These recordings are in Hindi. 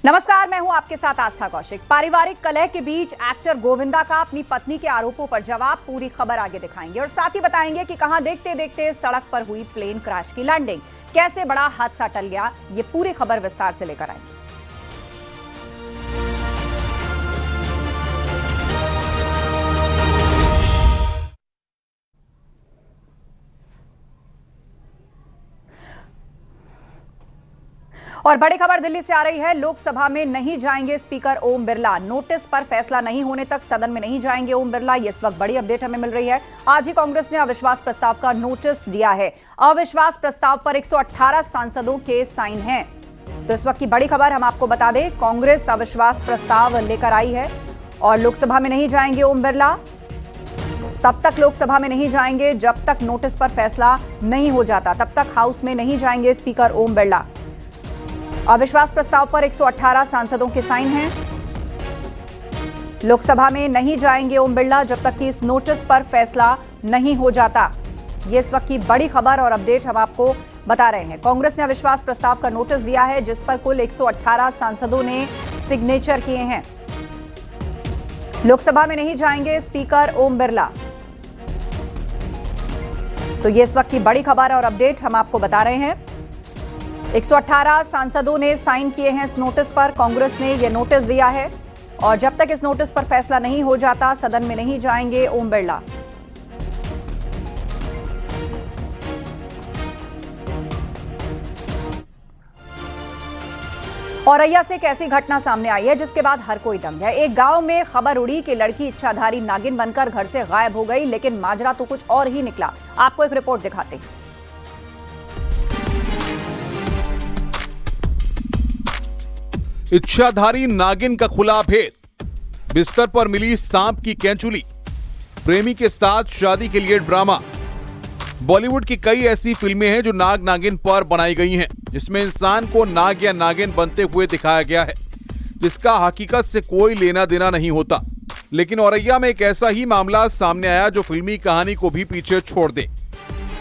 नमस्कार, मैं हूं आपके साथ आस्था कौशिक। पारिवारिक कलह के बीच एक्टर गोविंदा का अपनी पत्नी के आरोपों पर जवाब, पूरी खबर आगे दिखाएंगे और साथ ही बताएंगे कि कहां देखते देखते सड़क पर हुई प्लेन क्रैश की लैंडिंग, कैसे बड़ा हादसा टल गया, ये पूरी खबर विस्तार से लेकर आएंगे। और बड़ी खबर दिल्ली से आ रही है। लोकसभा में नहीं जाएंगे स्पीकर ओम बिरला। नोटिस पर फैसला नहीं होने तक सदन में नहीं जाएंगे ओम बिरला। ये इस वक्त बड़ी अपडेट हमें मिल रही है। आज ही कांग्रेस ने अविश्वास प्रस्ताव का नोटिस दिया है। अविश्वास प्रस्ताव पर 118 सांसदों के साइन हैं। तो इस वक्त की बड़ी खबर हम आपको बता दें, कांग्रेस अविश्वास प्रस्ताव लेकर आई है और लोकसभा में नहीं जाएंगे ओम बिरला। तब तक लोकसभा में नहीं जाएंगे जब तक नोटिस पर फैसला नहीं हो जाता, तब तक हाउस में नहीं जाएंगे स्पीकर ओम बिरला। अविश्वास प्रस्ताव पर 118 सांसदों के साइन हैं। लोकसभा में नहीं जाएंगे ओम बिरला जब तक कि इस नोटिस पर फैसला नहीं हो जाता। ये इस वक्त की बड़ी खबर और अपडेट हम आपको बता रहे हैं। कांग्रेस ने अविश्वास प्रस्ताव का नोटिस दिया है जिस पर कुल 118 सांसदों ने सिग्नेचर किए हैं। लोकसभा में नहीं जाएंगे स्पीकर ओम बिरला। तो ये इस वक्त की बड़ी खबर और अपडेट हम आपको बता रहे हैं। 118 सांसदों ने साइन किए हैं इस नोटिस पर। कांग्रेस ने यह नोटिस दिया है और जब तक इस नोटिस पर फैसला नहीं हो जाता सदन में नहीं जाएंगे ओम बिरला। औरैया से एक ऐसी घटना सामने आई है जिसके बाद हर कोई दंग है। एक गांव में खबर उड़ी कि लड़की इच्छाधारी नागिन बनकर घर से गायब हो गई, लेकिन माजरा तो कुछ और ही निकला। आपको एक रिपोर्ट दिखाते हैं। इच्छाधारी नागिन का खुला भेद, बिस्तर पर मिली सांप की कैंचुली, प्रेमी के साथ शादी के लिए ड्रामा। बॉलीवुड की कई ऐसी फिल्में हैं जो नाग नागिन पर बनाई गई हैं, जिसमें इंसान को नाग या नागिन बनते हुए दिखाया गया है, जिसका हकीकत से कोई लेना देना नहीं होता। लेकिन औरैया में एक ऐसा ही मामला सामने आया जो फिल्मी कहानी को भी पीछे छोड़ दे।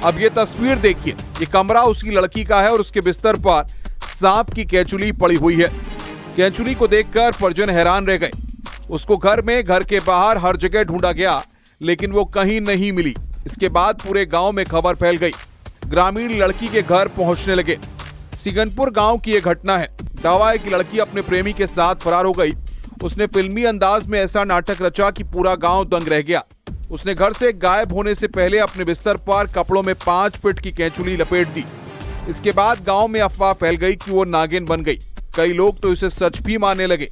अब ये तस्वीर देखिए। ये कमरा उसकी लड़की का है और उसके बिस्तर पर सांप की कैंचुली पड़ी हुई है। कैंचुली को देखकर परिजन हैरान रह गए। उसको घर में, घर के बाहर हर जगह ढूंढा गया, लेकिन वो कहीं नहीं मिली। इसके बाद पूरे गांव में खबर फैल गई। ग्रामीण लड़की के घर पहुंचने लगे। सिगनपुर गांव की यह घटना है। दावा है कि लड़की अपने प्रेमी के साथ फरार हो गई। उसने फिल्मी अंदाज में ऐसा नाटक रचा कि पूरा गांव दंग रह गया। उसने घर से गायब होने से पहले अपने बिस्तर पर कपड़ों में 5 फीट की कैंचुली लपेट दी। इसके बाद गांव में अफवाह फैल गई कि वो नागिन बन गई। कई लोग तो इसे सच भी मानने लगे,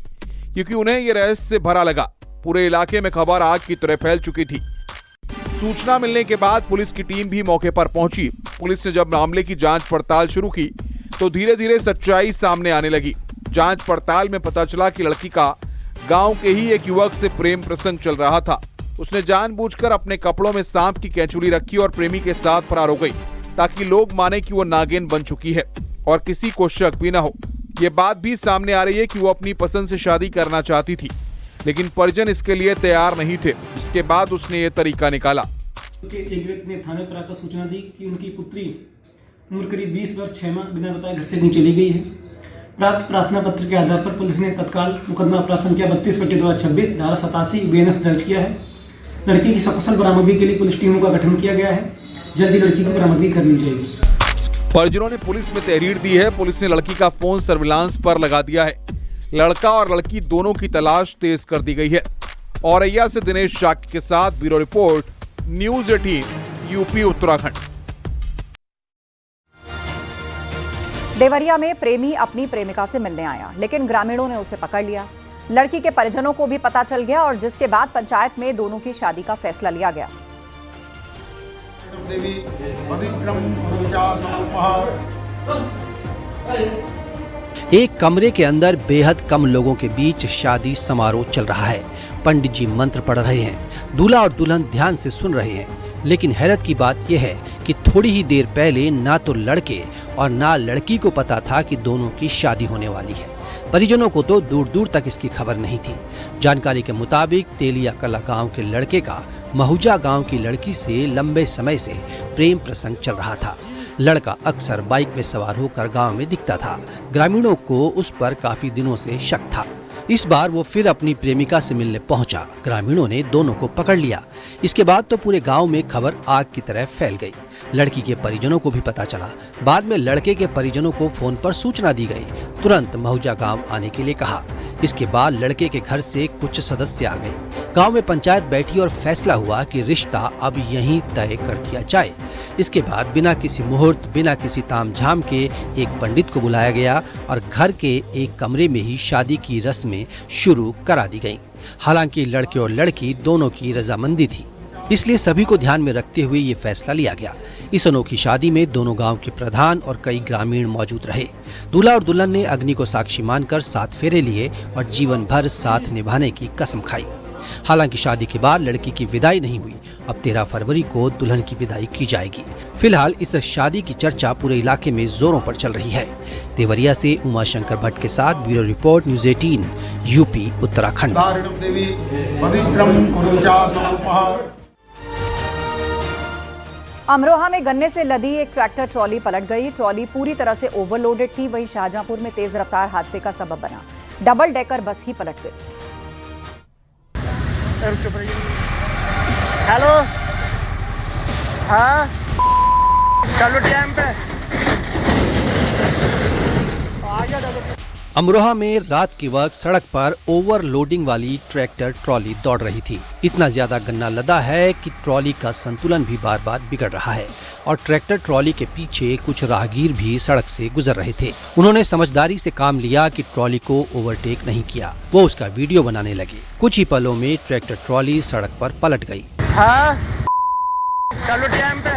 क्योंकि उन्हें यह रहस्य से भरा लगा। पूरे इलाके में खबर आग की तरह फैल चुकी थी। सूचना मिलने के बाद पुलिस की टीम भी मौके पर पहुंची। पुलिस ने जब मामले की जांच पड़ताल शुरू की तो धीरे धीरे सच्चाई सामने आने लगी। जांच पड़ताल में पता चला कि लड़की का गांव के ही एक युवक से प्रेम प्रसंग चल रहा था। उसने जानबूझकर अपने कपड़ों में सांप की कैंचुली रखी और प्रेमी के साथ फरार हो गई, ताकि लोग माने कि वो नागिन बन चुकी है और किसी को शक भी न हो। ये बात भी सामने आ रही है कि वो अपनी पसंद से शादी करना चाहती थी, लेकिन परिजन इसके लिए तैयार नहीं थे। इसके बाद उसने ये तरीका निकाला। एक व्यक्ति ने थाने पर आकर सूचना दी कि उनकी पुत्री उम्र करीब 20 वर्ष 6 माह बिना बताए घर से कहीं चली गई है। प्राप्त प्रार्थना पत्र के आधार पर पुलिस ने तत्काल मुकदमा अपराध संख्या 32/2026 धारा 87 BNS दर्ज किया है। लड़की की सकुशल बरामदगी के लिए पुलिस टीमों का गठन किया गया है। जल्दी लड़की की बरामदगी कर ली जाएगी। परिजनों ने पुलिस में तहरीर दी है। पुलिस ने लड़की का फोन सर्विलांस पर लगा दिया है। लड़का और लड़की दोनों की तलाश तेज कर दी गई है। औरैया से दिनेश शाक्य के साथ bureau report, news 18 UP Uttarakhand. Deoria में प्रेमी अपनी प्रेमिका से मिलने आया, लेकिन ग्रामीणों ने उसे पकड़ लिया। लड़की के परिजनों को भी पता चल गया और जिसके बाद पंचायत में दोनों की शादी का फैसला लिया गया। एक कमरे के अंदर बेहद कम लोगों के बीच शादी समारोह चल रहा है। पंडित जी मंत्र पढ़ रहे हैं। दूल्हा और दुल्हन ध्यान से सुन रहे हैं। लेकिन हैरत की बात यह है कि थोड़ी ही देर पहले ना तो लड़के और ना लड़की को पता था कि दोनों की शादी होने वाली है। परिजनों को तो दूर दूर तक इसकी खबर नहीं थी। जानकारी के मुताबिक तेलिया कला गांव के लड़के का महुजा गांव की लड़की से लंबे समय से प्रेम प्रसंग चल रहा था। लड़का अक्सर बाइक में सवार होकर गांव में दिखता था। ग्रामीणों को उस पर काफी दिनों से शक था। इस बार वो फिर अपनी प्रेमिका से मिलने पहुंचा। ग्रामीणों ने दोनों को पकड़ लिया। इसके बाद तो पूरे गांव में खबर आग की तरह फैल गई। लड़की के परिजनों को भी पता चला। बाद में लड़के के परिजनों को फोन पर सूचना दी गई। तुरंत महुजा गांव आने के लिए कहा। इसके बाद लड़के के घर से कुछ सदस्य आ गए। गांव में पंचायत बैठी और फैसला हुआ कि रिश्ता अब यहीं तय कर दिया जाए। इसके बाद बिना किसी मुहूर्त, बिना किसी तामझाम के एक पंडित को बुलाया गया और घर के एक कमरे में ही शादी की रस्में शुरू करा दी गईं। हालांकि लड़के और लड़की दोनों की रजामंदी थी, इसलिए सभी को ध्यान में रखते हुए ये फैसला लिया गया। इस अनोखी शादी में दोनों गांव के प्रधान और कई ग्रामीण मौजूद रहे। दूल्हा और दुल्हन ने अग्नि को साक्षी मानकर 7 फेरे लिए और जीवन भर साथ निभाने की कसम खाई। हालांकि शादी के बाद लड़की की विदाई नहीं हुई। अब 13 फरवरी को दुल्हन की विदाई की जाएगी। फिलहाल इस शादी की चर्चा पूरे इलाके में जोरों पर चल रही है। देवरिया से उमाशंकर भट्ट के साथ bureau report, news 18 UP Uttarakhand. Amroha में गन्ने से लदी एक ट्रैक्टर ट्रॉली पलट गई। ट्रॉली पूरी तरह से ओवरलोडेड थी। वहीं शाहजहांपुर में तेज रफ्तार हादसे का सबब बना। डबल डेकर बस ही पलट गई। हेलो, हाँ चलो टाइम पे आ गया। अमरोहा में रात के वक्त सड़क पर ओवरलोडिंग वाली ट्रैक्टर ट्रॉली दौड़ रही थी। इतना ज्यादा गन्ना लदा है कि ट्रॉली का संतुलन भी बार बार बिगड़ रहा है और ट्रैक्टर ट्रॉली के पीछे कुछ राहगीर भी सड़क से गुजर रहे थे। उन्होंने समझदारी से काम लिया कि ट्रॉली को ओवरटेक नहीं किया। वो उसका वीडियो बनाने लगे। कुछ ही पलों में ट्रैक्टर ट्रॉली सड़क पर पलट गई। हाँ चलो टाइम पे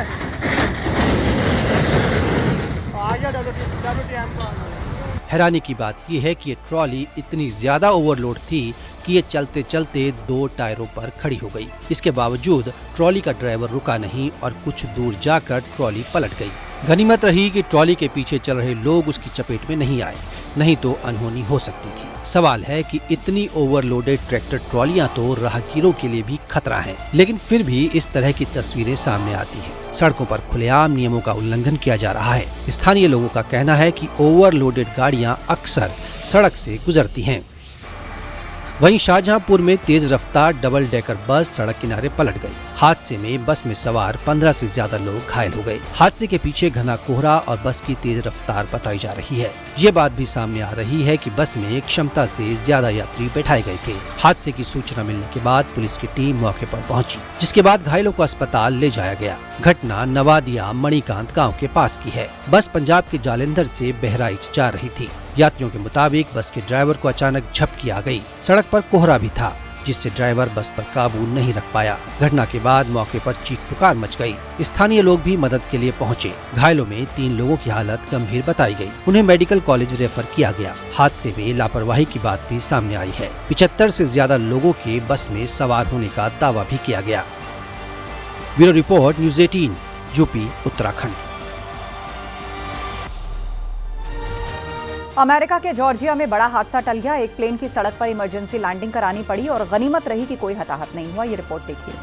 आ गया। चलो टाइम पे। हैरानी की बात यह है कि ये ट्रॉली इतनी ज्यादा ओवरलोड थी कि ये चलते चलते 2 टायरों पर खड़ी हो गई। इसके बावजूद ट्रॉली का ड्राइवर रुका नहीं और कुछ दूर जाकर ट्रॉली पलट गई। गनीमत रही कि ट्रॉली के पीछे चल रहे लोग उसकी चपेट में नहीं आए, नहीं तो अनहोनी हो सकती थी। सवाल है कि इतनी ओवरलोडेड ट्रैक्टर ट्रॉलियां तो राहगीरों के लिए भी खतरा है, लेकिन फिर भी इस तरह की तस्वीरें सामने आती हैं। सड़कों पर खुलेआम नियमों का उल्लंघन किया जा रहा है। स्थानीय लोगों का कहना है कि ओवरलोडेड गाड़ियां अक्सर सड़क से गुजरती हैं। वहीं शाहजहांपुर में तेज रफ्तार डबल डेकर बस सड़क किनारे पलट गई। हादसे में बस में सवार 15 से ज्यादा लोग घायल हो गए। हादसे के पीछे घना कोहरा और बस की तेज रफ्तार बताई जा रही है। ये बात भी सामने आ रही है कि बस में क्षमता से ज्यादा यात्री बैठाए गए थे। हादसे की सूचना मिलने के बाद पुलिस की टीम मौके पर पहुंची, जिसके बाद घायलों को अस्पताल ले जाया गया। घटना नवादिया मणिकांत गाँव के पास की है। बस पंजाब के जालंधर से बहराइच जा रही थी। यात्रियों के मुताबिक बस के ड्राइवर को अचानक झपकी आ गई। सड़क पर कोहरा भी था, जिससे ड्राइवर बस पर काबू नहीं रख पाया। घटना के बाद मौके पर चीख पुकार मच गई। स्थानीय लोग भी मदद के लिए पहुंचे। घायलों में 3 लोगों की हालत गंभीर बताई गई। उन्हें मेडिकल कॉलेज रेफर किया गया। हादसे में लापरवाही की बात भी सामने आई है। 75 से ज्यादा लोगों के बस में सवार होने का दावा भी किया गया। Bureau report, news 18 UP Uttarakhand. America के जॉर्जिया में बड़ा हादसा टल गया। एक प्लेन की सड़क पर इमरजेंसी लैंडिंग करानी पड़ी और गनीमत रही कि कोई हताहत नहीं हुआ। ये रिपोर्ट देखिए।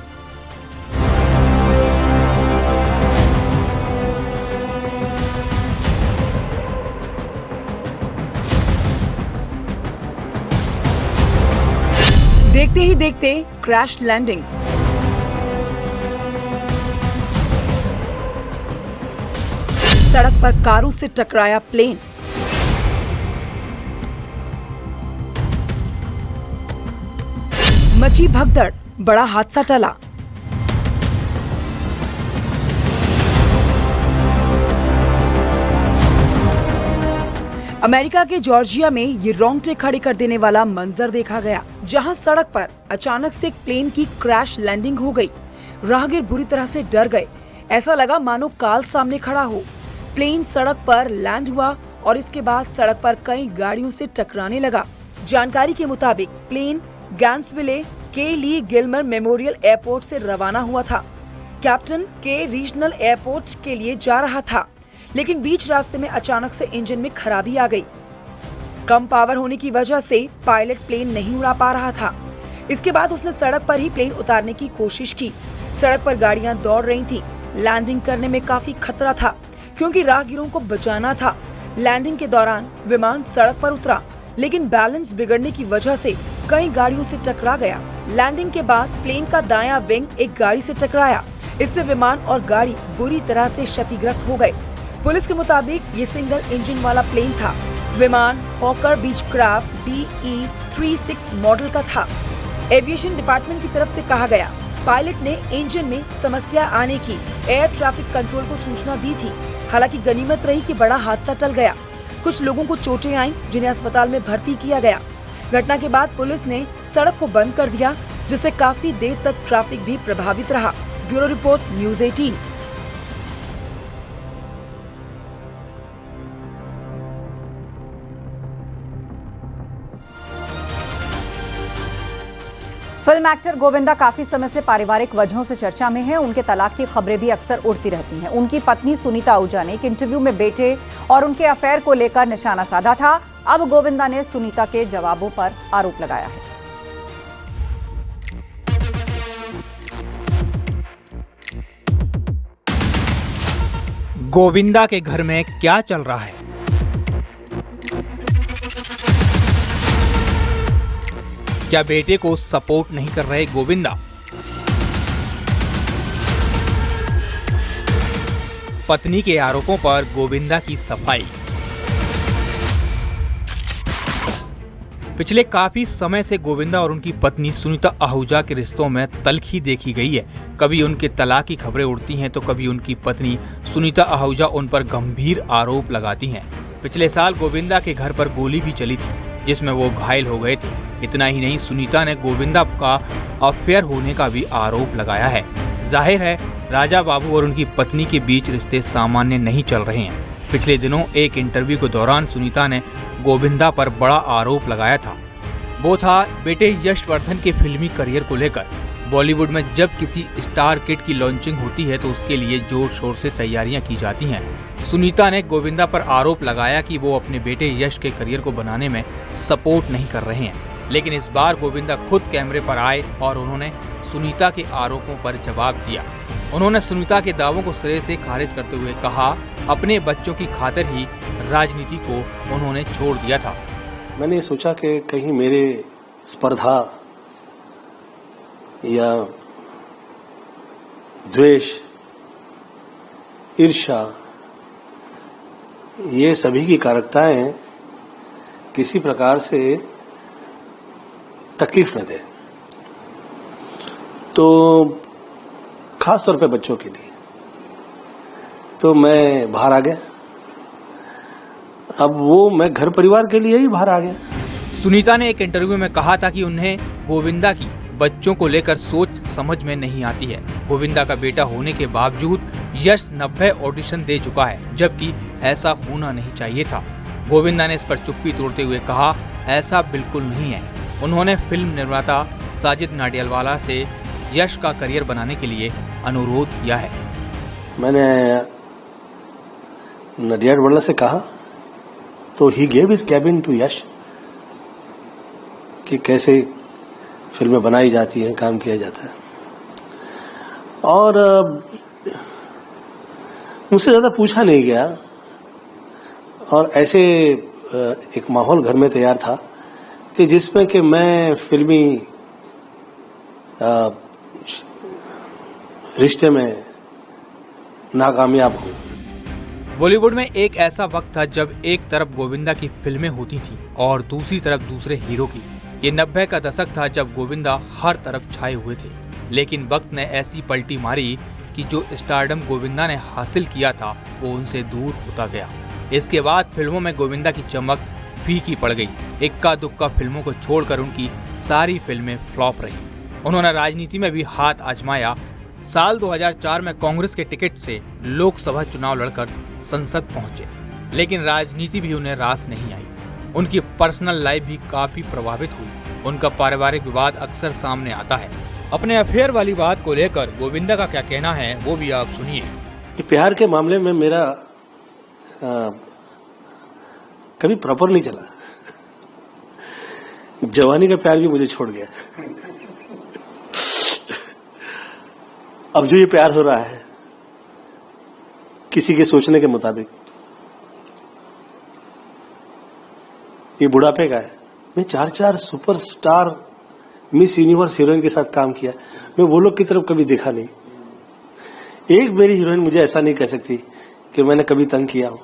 देखते ही देखते क्रैश लैंडिंग। सड़क पर कारों से टकराया प्लेन। मची भगदड़, बड़ा हादसा टला। अमेरिका के जॉर्जिया में ये रोंगटे खड़े कर देने वाला मंजर देखा गया, जहां सड़क पर अचानक से एक प्लेन की क्रैश लैंडिंग हो गई। राहगीर बुरी तरह से डर गए। ऐसा लगा मानो काल सामने खड़ा हो। प्लेन सड़क पर लैंड हुआ और इसके बाद सड़क पर कई गाड़ियों से टकराने लगा। जानकारी के मुताबिक प्लेन गैंसविले के ली गिलमर मेमोरियल एयरपोर्ट से रवाना हुआ था। कैप्टन के रीजनल एयरपोर्ट के लिए जा रहा था, लेकिन बीच रास्ते में अचानक से इंजन में खराबी आ गई। कम पावर होने की वजह से पायलट प्लेन नहीं उड़ा पा रहा था। इसके बाद उसने सड़क पर ही प्लेन उतारने की कोशिश की। सड़क पर गाड़ियां दौड़ रही थीं। लैंडिंग करने में काफी खतरा था। क्योंकि राहगीरों को बचाना था। लैंडिंग के दौरान विमान सड़क पर उतरा, लेकिन बैलेंस बिगड़ने की वजह से कई गाड़ियों से टकरा गया। लैंडिंग के बाद प्लेन का दायां विंग एक गाड़ी से टकराया। इससे विमान और गाड़ी बुरी तरह से क्षतिग्रस्त हो गए। पुलिस के मुताबिक ये सिंगल इंजन वाला प्लेन था। विमान हॉकर बीचक्राफ्ट BE-36 मॉडल का था। एविएशन डिपार्टमेंट की तरफ से कहा गया, पायलट ने इंजन में समस्या आने की एयर ट्रैफिक कंट्रोल को सूचना दी थी। हालांकि गनीमत रही कि बड़ा हादसा टल गया। कुछ लोगों को चोटें आईं, जिन्हें अस्पताल में भर्ती किया गया। घटना के बाद पुलिस ने सड़क को बंद कर दिया, जिससे काफी देर तक ट्रैफिक भी प्रभावित रहा। Bureau report, news 18। Film actor Govinda काफी समय से पारिवारिक वजहों से चर्चा में हैं। उनके तलाक की खबरें भी अक्सर उड़ती रहती हैं। उनकी पत्नी सुनीता आहूजा ने एक इंटरव्यू में बेटे और उनके अफेयर को लेकर निशाना साधा था। अब गोविंदा ने सुनीता के जवाबों पर आरोप लगाया है। गोविंदा के घर में क्या चल रहा है? क्या बेटे को सपोर्ट नहीं कर रहे गोविंदा? पत्नी के आरोपों पर गोविंदा की सफाई। पिछले काफी समय से गोविंदा और उनकी पत्नी सुनीता आहूजा के रिश्तों में तल्खी देखी गई है। कभी उनके तलाक की खबरें उड़ती हैं तो कभी उनकी पत्नी सुनीता आहूजा उन पर गंभीर आरोप लगाती हैं। पिछले साल गोविंदा के घर पर गोली भी चली थी, जिसमें वो घायल हो गए थे। इतना ही नहीं, सुनीता ने गोविंदा का अफेयर होने का भी आरोप लगाया है। जाहिर है, राजा बाबू और उनकी पत्नी के बीच रिश्ते सामान्य नहीं चल रहे हैं। पिछले दिनों एक इंटरव्यू के दौरान सुनीता ने गोविंदा पर बड़ा आरोप लगाया था। वो था बेटे यशवर्धन के फिल्मी करियर को लेकर। बॉलीवुड में जब किसी स्टार किड की लॉन्चिंग होती है तो उसके लिए जोर शोर से तैयारियां की जाती हैं। सुनीता ने गोविंदा पर आरोप लगाया कि वो अपने बेटे यश के करियर को बनाने में सपोर्ट नहीं कर रहे हैं। लेकिन इस बार गोविंदा खुद कैमरे पर आए और उन्होंने सुनीता के आरोपों पर जवाब दिया। उन्होंने सुनीता के दावों को सिरे से खारिज करते हुए कहा, अपने बच्चों की खातिर ही राजनीति को उन्होंने छोड़ दिया था। मैंने सोचा कि कहीं मेरे स्पर्धा या द्वेष, ईर्ष्या, ये सभी की कारकताएं किसी प्रकार से तकलीफ न दे, तो खास तौर पे बच्चों के लिए तो मैं बाहर आ गया। अब वो मैं घर परिवार के लिए ही बाहर आ गया। सुनीता ने एक इंटरव्यू में कहा था कि उन्हें गोविंदा की बच्चों को लेकर सोच समझ में नहीं आती है। गोविंदा का बेटा होने के बावजूद यश 90 ऑडिशन दे चुका है, जबकि ऐसा होना नहीं चाहिए था। गोविंदा ने इस पर चुप्पी तोड़ते हुए कहा, ऐसा बिल्कुल नहीं है। उन्होंने फिल्म निर्माता साजिद नाडियाडवाला से यश का करियर बनाने के लिए अनुरोध किया है। मैंने नाडियाडवाला से कहा तो he gave his cabin to Yash कि कैसे फिल्में बनाई जाती हैं, काम किया जाता है। और मुझसे ज्यादा पूछा नहीं गया और ऐसे एक माहौल घर में तैयार था कि जिसमें कि मैं फिल्मी रिश्ते में नाकामयाब हूँ। बॉलीवुड में एक ऐसा वक्त था जब एक तरफ गोविंदा की फिल्में होती थी और दूसरी तरफ दूसरे हीरो की। ये 90 का दशक था जब गोविंदा हर तरफ छाए हुए थे। लेकिन वक्त ने ऐसी पलटी मारी कि जो स्टारडम गोविंदा ने हासिल किया था वो उनसे दूर होता गया। इसके बाद फिल्मों में गोविंदा की चमक फीकी पड़ गई। इक्का दुक्का फिल्मों को छोड़कर उनकी सारी फिल्में फ्लॉप रही। उन्होंने राजनीति में भी हाथ आजमाया। साल 2004 में कांग्रेस के टिकट से लोकसभा चुनाव लड़कर संसद पहुंचे, लेकिन राजनीति भी उन्हें रास नहीं आई। उनकी पर्सनल लाइफ भी काफी प्रभावित हुई। उनका पारिवारिक विवाद अक्सर सामने आता है। अपने अफेयर वाली बात को लेकर गोविंदा का क्या कहना है वो भी आप सुनिए। प्यार के मामले में मेरा कभी प्रॉपर नहीं चला। जवानी का प्यार भी मुझे छोड़ गया। अब जो ये प्यार हो रहा है किसी के सोचने के मुताबिक। ये बुढ़ापे का है। मैं 4 सुपरस्टार मिस यूनिवर्स हीरोइन के साथ काम किया, मैं वो लोग की तरफ कभी देखा नहीं। एक मेरी हीरोइन मुझे ऐसा नहीं कह सकती कि मैंने कभी तंग किया हो,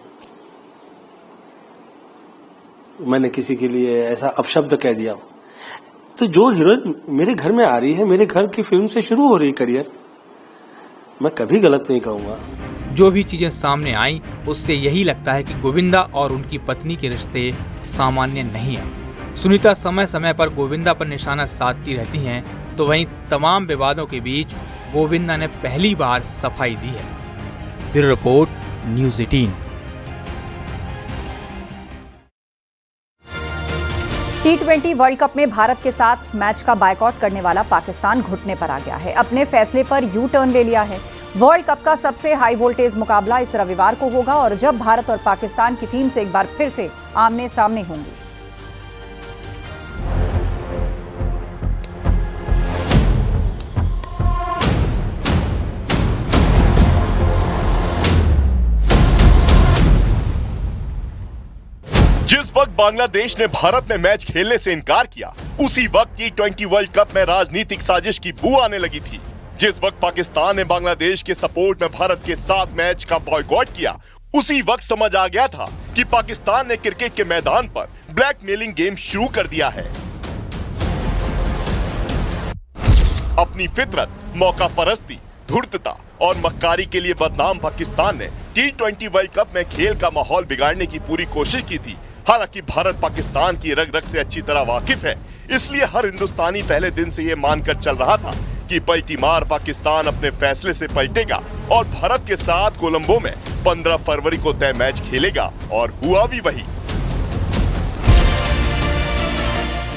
मैंने किसी के लिए ऐसा अपशब्द कह दिया हो। तो जो हीरोइन मेरे घर में आ रही है, मेरे घर की फिल्म से शुरू हो रही करियर, मैं कभी गलत नहीं कहूंगा। जो भी चीजें सामने आई उससे यही लगता है कि गोविंदा और उनकी पत्नी के रिश्ते सामान्य नहीं है। सुनीता समय समय पर गोविंदा पर निशाना साधती रहती हैं, तो वहीं तमाम विवादों के बीच गोविंदा ने पहली बार सफाई दी है। Bureau report, news 18। T20 world cup में भारत के साथ मैच का बायकॉट करने वाला पाकिस्तान घुटने पर आ गया है। अपने फैसले पर यू टर्न ले लिया है। वर्ल्ड कप का सबसे हाई वोल्टेज मुकाबला इस रविवार को होगा और जब भारत और पाकिस्तान की टीम से एक बार फिर से आमने सामने होंगी। जिस वक्त बांग्लादेश ने भारत में मैच खेलने से इनकार किया, उसी वक्त T20 वर्ल्ड कप में राजनीतिक साजिश की बू आने लगी थी। जिस वक्त पाकिस्तान ने बांग्लादेश के सपोर्ट में भारत के साथ मैच का बॉयकॉट किया, उसी वक्त समझ आ गया था कि पाकिस्तान ने क्रिकेट के मैदान पर ब्लैकमेलिंग गेम शुरू कर दिया है। अपनी फितरत, मौका परस्ती, धूर्तता और मक्कारी के लिए बदनाम पाकिस्तान ने T20 वर्ल्ड कप में खेल का माहौल बिगाड़ने की पूरी कोशिश की थी। हालांकि भारत पाकिस्तान की रग रग से अच्छी तरह वाकिफ है, इसलिए हर हिंदुस्तानी पहले दिन से ये मानकर चल रहा था कि पलटी मार पाकिस्तान अपने फैसले से पलटेगा और भारत के साथ कोलंबो में 15 फरवरी को तय मैच खेलेगा, और हुआ भी वही।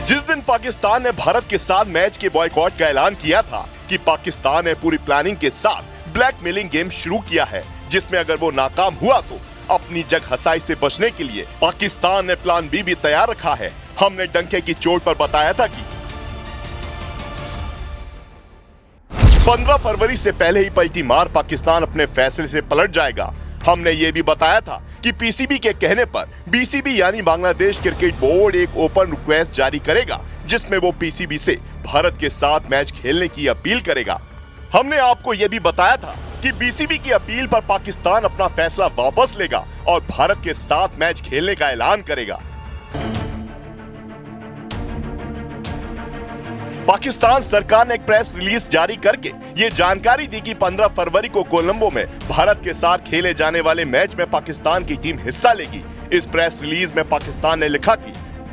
जिस दिन पाकिस्तान ने भारत के साथ मैच के बॉयकॉट का ऐलान किया था कि पाकिस्तान ने पूरी प्लानिंग के साथ ब्लैकमेलिंग गेम शुरू किया है, जिसमें अगर वो नाकाम हुआ तो अपनी जग हसाई से बचने के लिए पाकिस्तान ने प्लान बी भी तैयार रखा है। हमने डंके की चोट पर बताया था कि 15 फरवरी से पहले ही पलटी मार पाकिस्तान अपने फैसले से पलट जाएगा। हमने ये भी बताया था कि पीसीबी के कहने पर बीसीबी यानी बांग्लादेश क्रिकेट बोर्ड एक ओपन रिक्वेस्ट जारी करेगा, जिसमें वो पीसीबी से भारत के साथ मैच खेलने की अपील करेगा। हमने आपको ये भी बताया था कि बीसीबी की अपील पर पाकिस्तान अपना फैसला वापस लेगा और भारत के साथ मैच खेलने का ऐलान करेगा। पाकिस्तान सरकार ने एक प्रेस रिलीज जारी करके ये जानकारी दी कि 15 फरवरी को कोलंबो में भारत के साथ खेले जाने वाले मैच में पाकिस्तान की टीम हिस्सा लेगी। इस प्रेस रिलीज में पाकिस्तान ने लिखा कि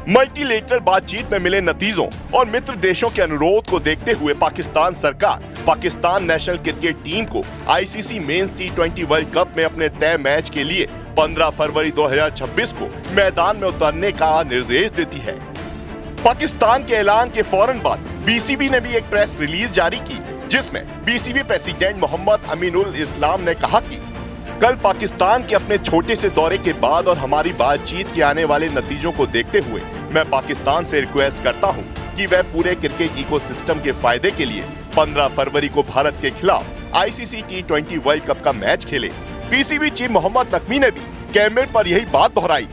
मल्टीलेटरल बातचीत में मिले नतीजों और मित्र देशों के अनुरोध को देखते हुए पाकिस्तान सरकार पाकिस्तान नेशनल क्रिकेट टीम को ICC men's T20 world cup में अपने तय मैच के लिए 15 फरवरी 2026 को मैदान में उतरने का निर्देश देती है। पाकिस्तान के ऐलान के फौरन बाद बीसीबी ने भी एक प्रेस रिलीज जारी की, जिसमें बीसीबी प्रेसिडेंट मोहम्मद अमीनुल इस्लाम ने कहा कि कल पाकिस्तान के अपने छोटे से दौरे के बाद और हमारी बातचीत के आने वाले नतीजों को देखते हुए मैं पाकिस्तान से रिक्वेस्ट करता हूं कि वह पूरे क्रिकेट इकोसिस्टम के फायदे के लिए 15 फरवरी को भारत के खिलाफ आईसीसी T20 वर्ल्ड कप का मैच खेले। पीसीबी चीफ मोहम्मद नकवी ने भी कैमरे पर यही बात दोहराई